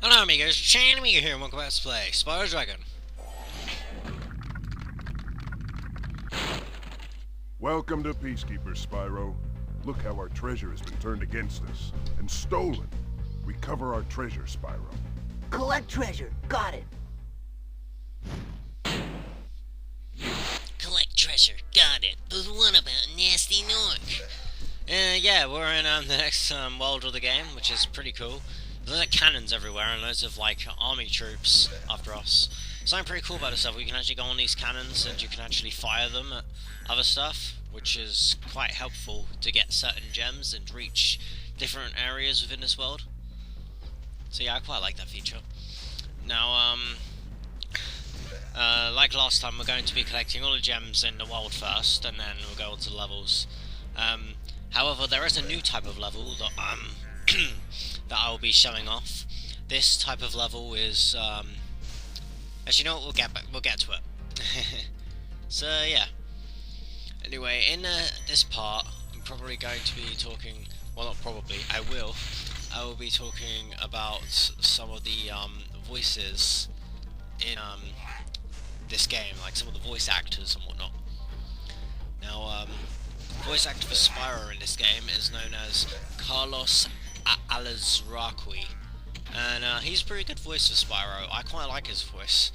Hello amigos, RadiShineAmigo here and welcome back to play Spyro Dragon. Welcome to Peacekeepers, Spyro. Look how our treasure has been turned against us and stolen. Recover our treasure, Spyro. Collect treasure. Got it. Collect treasure, got it. But what about Gnasty Gnorc? Yeah, we're in the next world of the game, which is pretty cool. There's like cannons everywhere and loads of like army troops after us. Something pretty cool about this stuff, you can actually go on these cannons and you can actually fire them at other stuff, which is quite helpful to get certain gems and reach different areas within this world. So yeah, I quite like that feature. Now, like last time, we're going to be collecting all the gems in the world first, and then we'll go on to the levels. However, there is a new type of level that that I will be showing off. This type of level is actually, you know what, we'll get to it. So yeah. Anyway, in this part, I'm probably going to be talking. Well, not probably. I will be talking about some of the voices in this game, like some of the voice actors and whatnot. Now, voice actor for Spyro in this game is known as Carlos Alazraqui, and he's a pretty good voice for Spyro. I quite like his voice.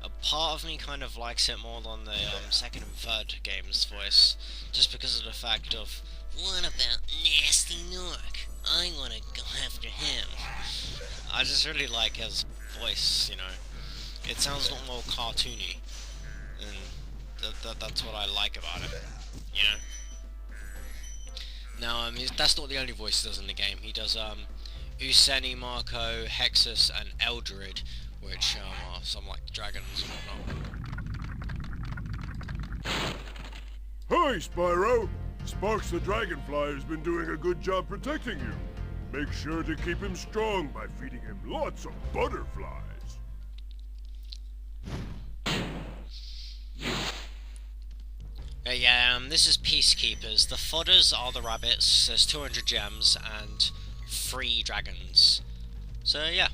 A part of me kind of likes it more than the second and third game's voice, just because of the fact of, what about Gnasty Gnorc? I want to go after him. I just really like his voice, you know. It sounds a lot more cartoony, and that's what I like about it, you know. Now, that's not the only voice he does in the game. He does Useni, Marco, Hexus, and Eldred, which are some like dragons and whatnot. Hi, Spyro! Sparks the Dragonfly has been doing a good job protecting you. Make sure to keep him strong by feeding him lots of butterflies. This is Peacekeepers. The fodders are the rabbits. There's 200 gems and 3 dragons. So yeah.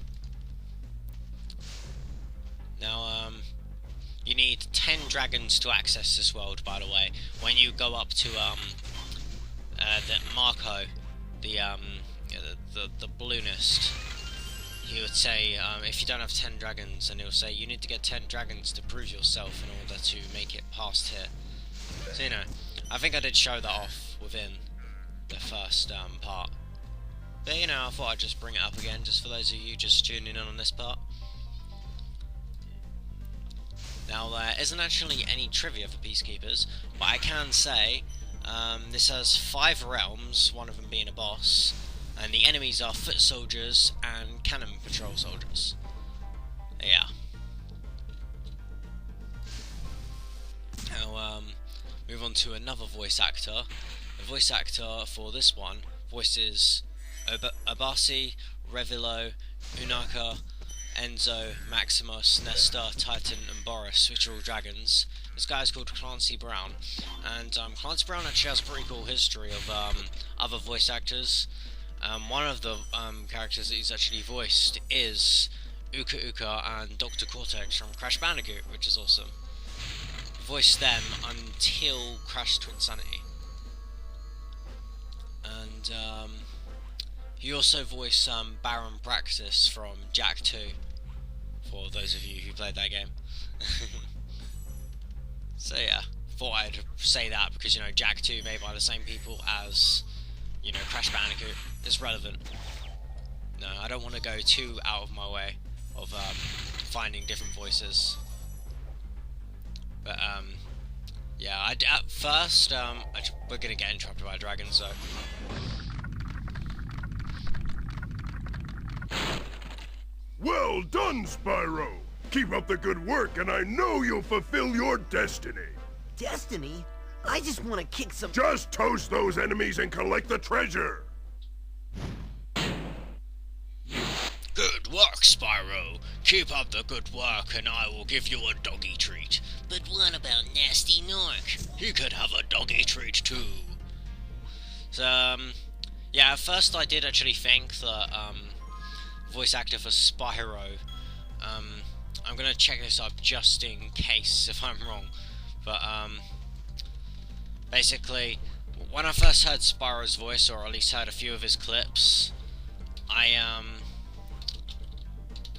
Now, you need 10 dragons to access this world, by the way. When you go up to, the Marco, the balloonist, he would say, if you don't have 10 dragons, and he'll say, you need to get 10 dragons to prove yourself in order to make it past here. So, you know, I think I did show that off within the first, part. But, you know, I thought I'd just bring it up again, just for those of you just tuning in on this part. Now, there isn't actually any trivia for Peacekeepers, but I can say this has 5 realms, one of them being a boss, and the enemies are foot soldiers and cannon patrol soldiers. Yeah. Now, move on to another voice actor. The voice actor for this one voices Abasi, Revilo, Unaka, Enzo, Maximus, Nestor, Titan, and Boris, which are all dragons. This guy is called Clancy Brown, and Clancy Brown actually has a pretty cool history of other voice actors. One of the characters that he's actually voiced is Uka Uka and Dr. Cortex from Crash Bandicoot, which is awesome. Voiced them until Crash to Insanity. And he also voiced Baron Praxis from Jak 2, for those of you who played that game. So yeah, thought I'd say that because, you know, Jak 2 made by the same people as, you know, Crash Bandicoot. It's relevant. No, I don't want to go too out of my way of finding different voices. But yeah, at first, we're gonna get interrupted by dragons, so. Well done, Spyro! Keep up the good work, and I know you'll fulfill your destiny! Destiny? I just want to kick some... Just toast those enemies and collect the treasure! Good work, Spyro. Keep up the good work and I will give you a doggy treat. But what about Gnasty Gnorc? He could have a doggy treat too. So, yeah, at first I did actually think that, voice actor for Spyro. I'm gonna check this up just in case if I'm wrong, but basically, when I first heard Spyro's voice, or at least heard a few of his clips,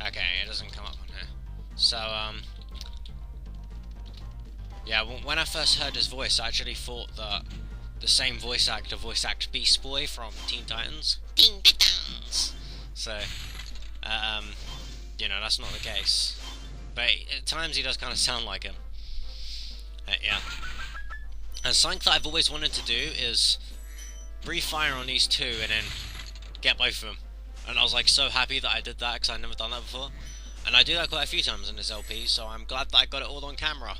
okay, it doesn't come up on here. So yeah, when I first heard his voice, I actually thought that the same voice actor voiced Beast Boy from Teen Titans. Teen Titans. So, you know, that's not the case. But at times he does kind of sound like him. Yeah. And something that I've always wanted to do is breathe fire on these two and then get both of them. And I was like so happy that I did that because I'd never done that before. And I do that quite a few times in this LP, so I'm glad that I got it all on camera.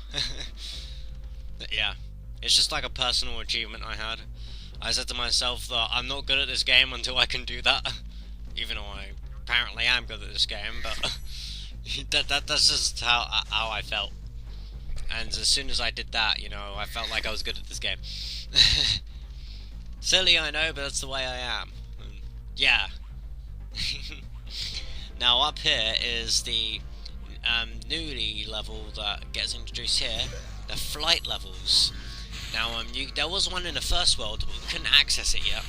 But yeah, it's just like a personal achievement I had. I said to myself that I'm not good at this game until I can do that. Even though I apparently am good at this game, but that's just how I felt. And as soon as I did that, you know, I felt like I was good at this game. Silly, I know, but that's the way I am. And yeah. Now up here is the newly level that gets introduced here, the flight levels. Now there was one in the first world, but we couldn't access it yet.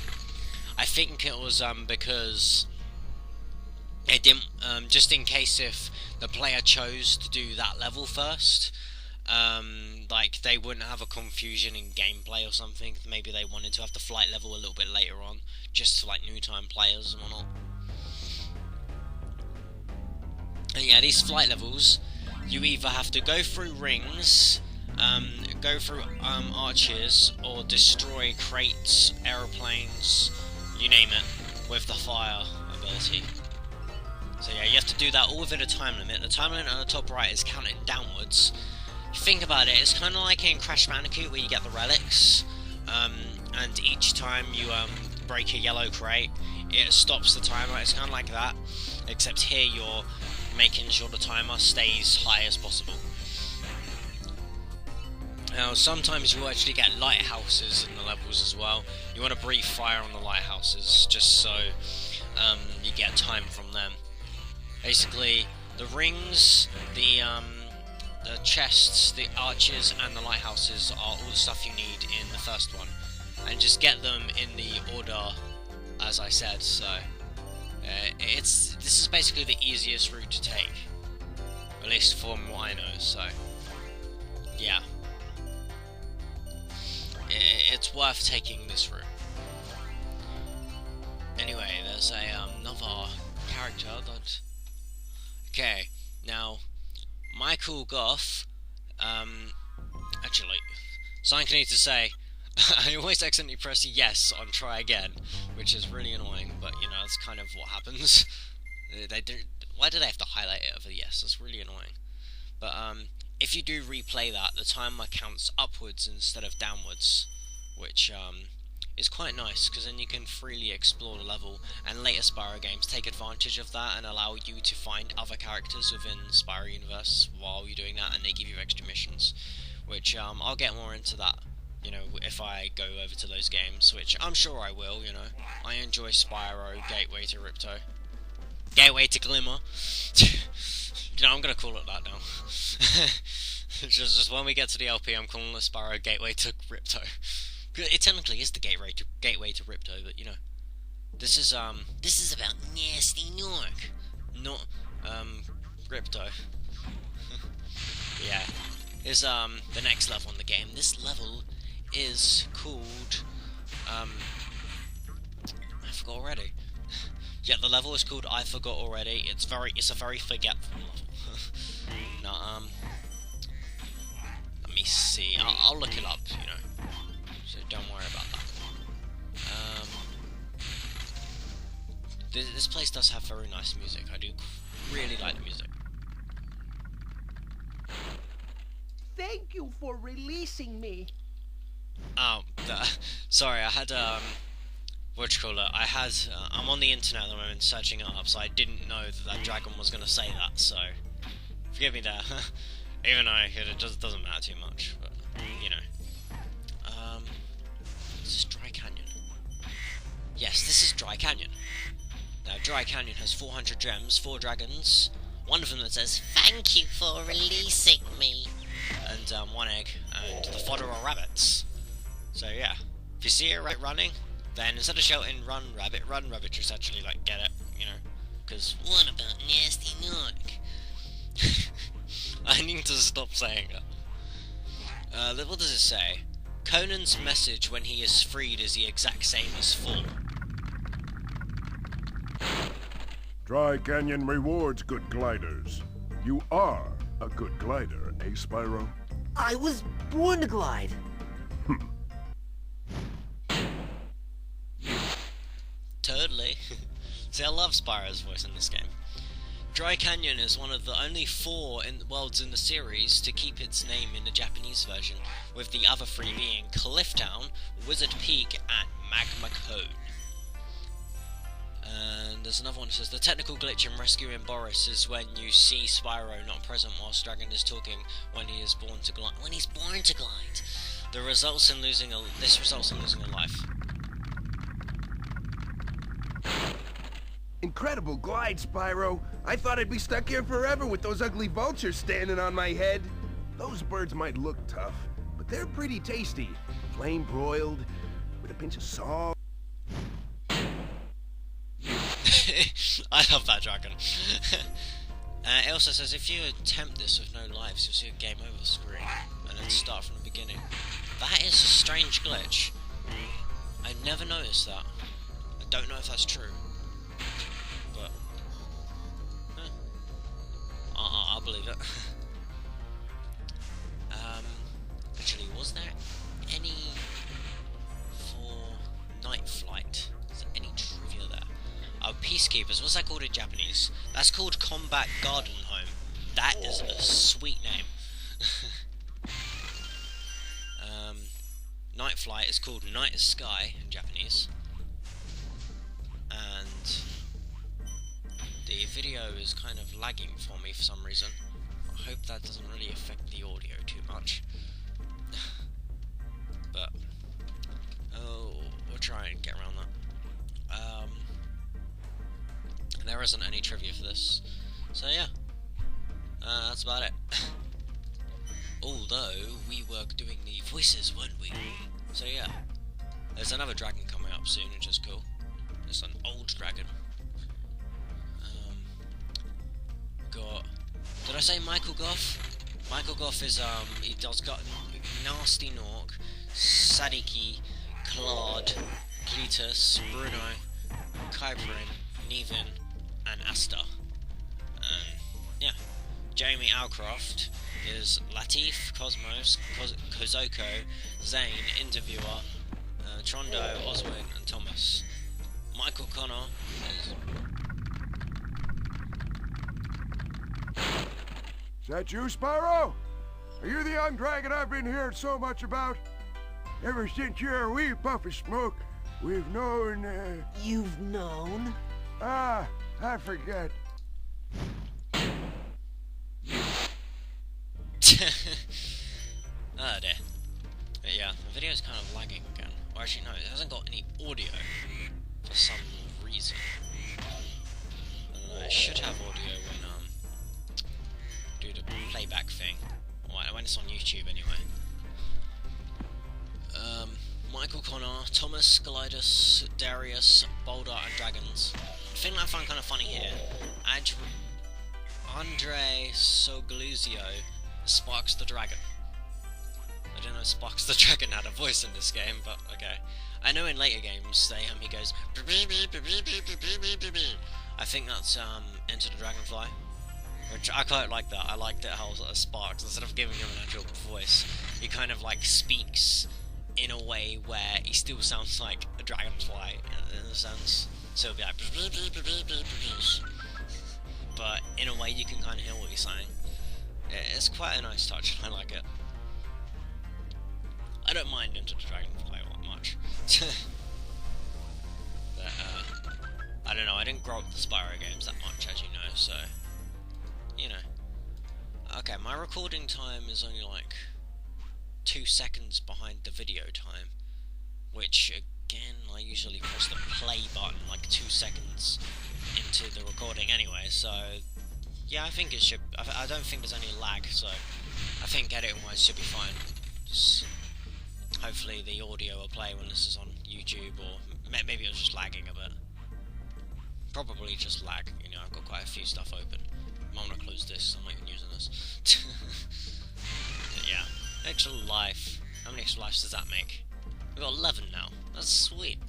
I think it was because it didn't, just in case if the player chose to do that level first, like they wouldn't have a confusion in gameplay or something. Maybe they wanted to have the flight level a little bit later on, just for like new time players and whatnot. And yeah, these flight levels, you either have to go through rings, go through arches, or destroy crates, aeroplanes, you name it, with the fire ability. So yeah, you have to do that all within a time limit. The time limit on the top right is counting downwards. Think about it, it's kind of like in Crash Bandicoot where you get the relics, and each time you break a yellow crate, it stops the timer. It's kind of like that, except here you're making sure the timer stays high as possible. Now sometimes you actually get lighthouses in the levels as well. You want to breathe fire on the lighthouses just so you get time from them. Basically, the rings, the chests, the arches, and the lighthouses are all the stuff you need in the first one, and just get them in the order as I said. So this is basically the easiest route to take, at least from what I know. So yeah, it's worth taking this route. Anyway, there's another character that. Okay, now Michael Goff. Actually, something I need to say. I always accidentally press yes on try again, which is really annoying. But you know, that's kind of what happens. They do. Why do they have to highlight it over yes? That's really annoying. But if you do replay that, the timer counts upwards instead of downwards, which is quite nice, because then you can freely explore the level, and later Spyro games take advantage of that and allow you to find other characters within Spyro universe while you're doing that, and they give you extra missions, which I'll get more into that, you know, if I go over to those games, which I'm sure I will. You know, I enjoy Spyro, Gateway to Ripto, Gateway to Glimmer. You know, I'm gonna call it that now. just when we get to the LP, I'm calling it Spyro Gateway to Ripto. It technically is the gateway to Ripto, but you know, this is about Gnasty Gnorc, not Ripto. Yeah, is the next level in the game. This level is called I forgot already. Yeah, the level is called I Forgot Already. It's a very forgetful level. Now, let me see. I'll look it up. You know. So don't worry about that. This place does have very nice music. I do really like the music. Thank you for releasing me. Oh, sorry. I had what you call it? I'm on the internet at the moment searching it up, so I didn't know that dragon was going to say that. So forgive me there. Even though it just doesn't matter too much, but you know. This is Dry Canyon. Yes, this is Dry Canyon. Now, Dry Canyon has 400 gems, 4 dragons, one of them that says, "Thank you for releasing me," and 1 egg, and the fodder are rabbits. So yeah, if you see a rabbit running, then instead of shouting "Run rabbit," just actually like get it, you know, because what about Gnasty Gnorc? I need to stop saying it. What does it say? Conan's message when he is freed is the exact same as full. Dry Canyon rewards good gliders. You are a good glider, eh, Spyro? I was born to glide. Totally. See, I love Spyro's voice in this game. Dry Canyon is one of the only 4 worlds in the series to keep its name in the Japanese version, with the other 3 being Cliff Town, Wizard Peak, and Magma Cone. And there's another one that says, the technical glitch in rescuing Boris is when you see Spyro not present whilst Dragon is talking when he is born to glide. When he's born to glide! This results in losing a life. Incredible glide, Spyro. I thought I'd be stuck here forever with those ugly vultures standing on my head. Those birds might look tough, but they're pretty tasty. Flame broiled, with a pinch of salt. I love that dragon. It also says, if you attempt this with no lives, you'll see a game over screen, and then start from the beginning. That is a strange glitch. I never noticed that. I don't know if that's true. But I'll believe it. Actually, was there any for Night Flight? Is there any trivia there? Oh, Peacekeepers. What's that called in Japanese? That's called Combat Garden Home. That is a sweet name. Night Flight is called Night Sky in Japanese. And the video is kind of lagging for me for some reason. I hope that doesn't really affect the audio too much. But we'll try and get around that. There isn't any trivia for this, so yeah, that's about it. Although we were doing the voices, weren't we? So yeah, there's another dragon coming up soon, which is cool. It's an old dragon. Did I say Michael Goff? Michael Goff is he does got Gnasty Gnorc, Sadiki, Claude, Cletus, Bruno, Kyprin, Nevin, and Asta. Yeah. Jeremy Alcroft is Latif, Cosmos, Kozoko, Zane, Interviewer, Trondo, Oswin, and Thomas. Michael Connor is... Is that you, Spyro? Are you the young dragon I've been hearing so much about? Ever since you're a wee puff of smoke, we've known, You've known? I forget. Oh dear. But yeah, the video's kind of lagging again. Or actually no, it hasn't got any audio for some reason. I don't know, it should have audio when do the playback thing. When it's on YouTube anyway. Michael Connor, Thomas, Galidus, Darius, Boulder, and Dragons. The thing that I find kind of funny here, Andre Sogluzio, Sparks the Dragon. I don't know if Sparks the Dragon had a voice in this game, but okay. I know in later games he goes. I think that's Enter the Dragonfly, which I quite like that. I liked it how Sparks, instead of giving him an actual voice, he kind of like speaks in a way where he still sounds like a dragonfly in a sense. So it'll be like, but in a way you can kind of hear what he's saying. It's quite a nice touch. I like it. I don't mind Into the Dragonfly that much. But, I don't know, I didn't grow up with the Spyro games that much, as you know, so, you know. Okay, my recording time is only like 2 seconds behind the video time, which again. I usually press the play button like 2 seconds into the recording anyway, so yeah, I think it should. I don't think there's any lag, so I think editing-wise should be fine. Just hopefully the audio will play when this is on YouTube, or maybe it was just lagging a bit. Probably just lag. You know, I've got quite a few stuff open. I'm gonna close this. I'm not even using this. But yeah, extra life. How many extra lives does that make? We've got 11 now. That's sweet.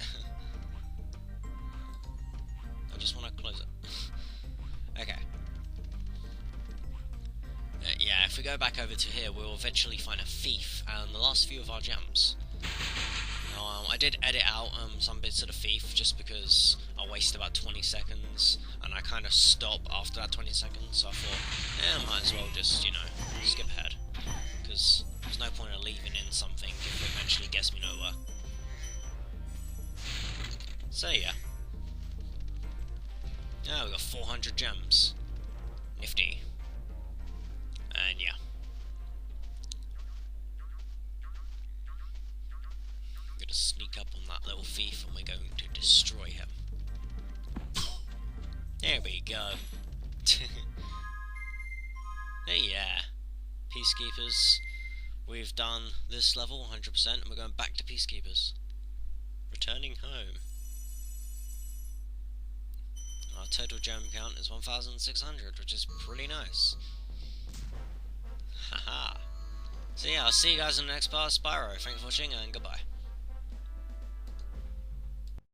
I just want to close it. Okay. Yeah, if we go back over to here, we'll eventually find a thief and the last few of our gems. I did edit out some bits of the thief just because I wasted about 20 seconds and I kind of stop after that 20 seconds, so I thought, I might as well just, you know, skip ahead, because there's no point in leaving in something if it eventually gets me nowhere. So yeah. Oh, we got 400 gems. Nifty. And yeah. I'm gonna sneak up on that little thief and we're going to destroy him. There we go. Hey, yeah. Peacekeepers. We've done this level 100% and we're going back to Peacekeepers. Returning home. Our total gem count is 1,600, which is pretty nice. Haha. So yeah, I'll see you guys in the next part of Spyro. Thanks for watching and goodbye.